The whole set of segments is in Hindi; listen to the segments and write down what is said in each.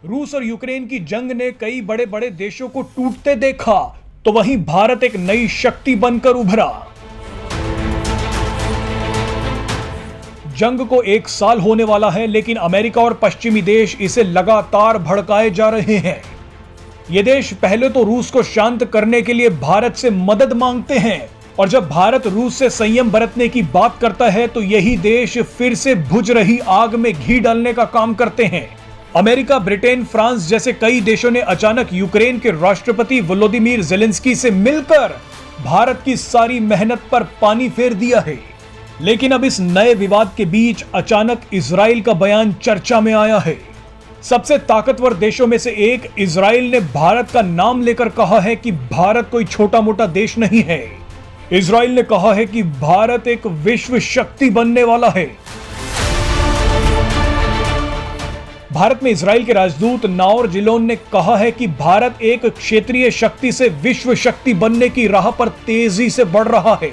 रूस और यूक्रेन की जंग ने कई बड़े बड़े देशों को टूटते देखा, तो वहीं भारत एक नई शक्ति बनकर उभरा। जंग को 1 साल होने वाला है, लेकिन अमेरिका और पश्चिमी देश इसे लगातार भड़काए जा रहे हैं। ये देश पहले तो रूस को शांत करने के लिए भारत से मदद मांगते हैं, और जब भारत रूस से संयम बरतने की बात करता है तो यही देश फिर से बुझ रही आग में घी डालने का काम करते हैं। अमेरिका, ब्रिटेन, फ्रांस जैसे कई देशों ने अचानक यूक्रेन के राष्ट्रपति वोलोदिमीर ज़ेलेंस्की से मिलकर भारत की सारी मेहनत पर पानी फेर दिया है। लेकिन अब इस नए विवाद के बीच अचानक इजराइल का बयान चर्चा में आया है। सबसे ताकतवर देशों में से एक इजराइल ने भारत का नाम लेकर कहा है कि भारत कोई छोटा मोटा देश नहीं है। इजराइल ने कहा है कि भारत एक विश्व शक्ति बनने वाला है। भारत में इजराइल के राजदूत नाओर जिलोन ने कहा है कि भारत एक क्षेत्रीय शक्ति से विश्व शक्ति बनने की राह पर तेजी से बढ़ रहा है।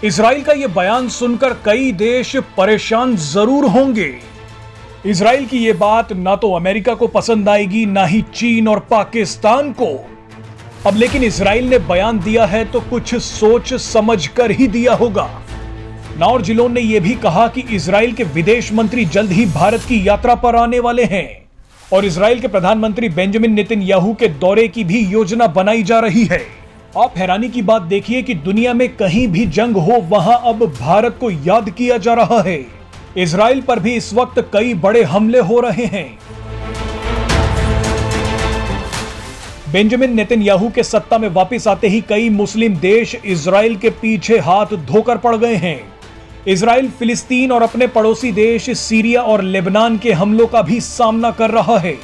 इजराइल का यह बयान सुनकर कई देश परेशान जरूर होंगे। इजराइल की यह बात ना तो अमेरिका को पसंद आएगी, ना ही चीन और पाकिस्तान को। अब लेकिन इजराइल ने बयान दिया है तो कुछ सोच समझ कर ही दिया होगा। नाओर जिलोन ने यह भी कहा कि इजराइल के विदेश मंत्री जल्द ही भारत की यात्रा पर आने वाले हैं, और इजराइल के प्रधानमंत्री बेंजामिन नेतन्याहू के दौरे की भी योजना बनाई जा रही है। आप हैरानी की बात देखिए कि दुनिया में कहीं भी जंग हो, वहां अब भारत को याद किया जा रहा है। इजराइल पर भी इस वक्त कई बड़े हमले हो रहे हैं। बेंजामिन नेतन्याहू के सत्ता में वापस आते ही कई मुस्लिम देश इजराइल के पीछे हाथ धोकर पड़ गए हैं। इजराइल फिलिस्तीन और अपने पड़ोसी देश सीरिया और लेबनान के हमलों का भी सामना कर रहा है।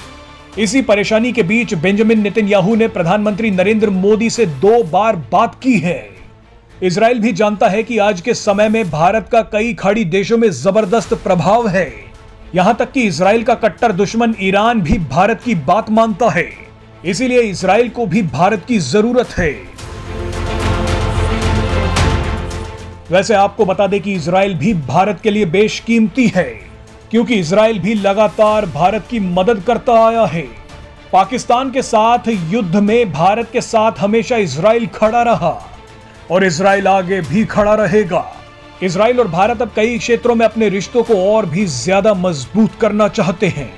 इसी परेशानी के बीच बेंजामिन नेतन्याहू ने प्रधानमंत्री नरेंद्र मोदी से 2 बार बात की है। इजराइल भी जानता है कि आज के समय में भारत का कई खाड़ी देशों में जबरदस्त प्रभाव है। यहां तक कि इजराइल का कट्टर दुश्मन ईरान भी भारत की बात मानता है। इसीलिए इजराइल को भी भारत की जरूरत है। वैसे आपको बता दें कि इजराइल भी भारत के लिए बेशकीमती है, क्योंकि इजराइल भी लगातार भारत की मदद करता आया है। पाकिस्तान के साथ युद्ध में भारत के साथ हमेशा इजराइल खड़ा रहा, और इजराइल आगे भी खड़ा रहेगा। इजराइल और भारत अब कई क्षेत्रों में अपने रिश्तों को और भी ज्यादा मजबूत करना चाहते हैं।